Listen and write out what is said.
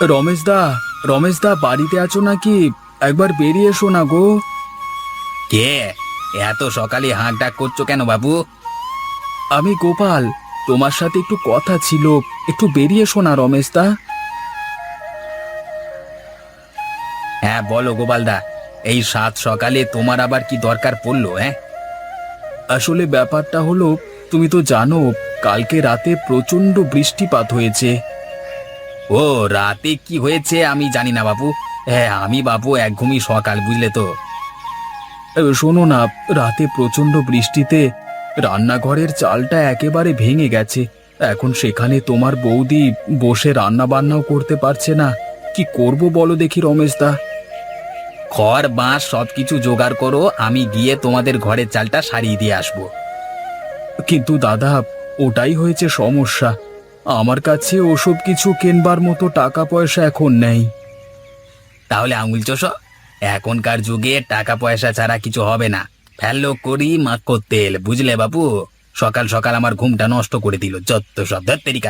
রমেশদা, রমেশদা বাড়িতে আছো নাকি? একবার বেরিয়ে এসো না গো। কে? এত সকালে হাঁক ডাক করছো কেন বাবু? আমি গোপাল, তোমার সাথে একটু কথা ছিল। একটু বেরিয়ে এসো না রমেশদা। হ্যাঁ বলো গোপালদা, এই সাত সকালে তোমার আবার কি দরকার পড়লো? হ্যাঁ, আসলে ব্যাপারটা হলো, তুমি তো জানো কালকে রাতে প্রচন্ড বৃষ্টিপাত হয়েছে। ও রাতে কি হয়েছে আমি জানি না বাবু। হ্যাঁ আমি বাবু একঘুমি সকাল, বুঝলে তো। শোনো না, রাতে প্রচন্ড বৃষ্টিতে রান্নাঘরের চালটা একেবারে ভেঙে গেছে। এখন সেখানে তোমার বৌদি বসে রান্না বান্নাও করতে পারছে না। কি করব বলো দেখি রমেশদা। খড় বাঁশ সবকিছু জোগাড় করো, আমি গিয়ে তোমাদের ঘরের চালটা সারিয়ে দিয়ে আসবো। কিন্তু দাদা, ওটাই হয়েছে সমস্যা। আমার কাছে ওসব কিছু কেনবার মতো টাকা পয়সা এখন নেই। তাহলে আঙুল চোষো, এখনকার যুগে টাকা পয়সা ছাড়া কিছু হবে না। ফেললো করি মাক্কো তেল, বুঝলে বাবু। সকাল সকাল আমার ঘুমটা নষ্ট করে দিল, যত সব ধত্তেরিকা।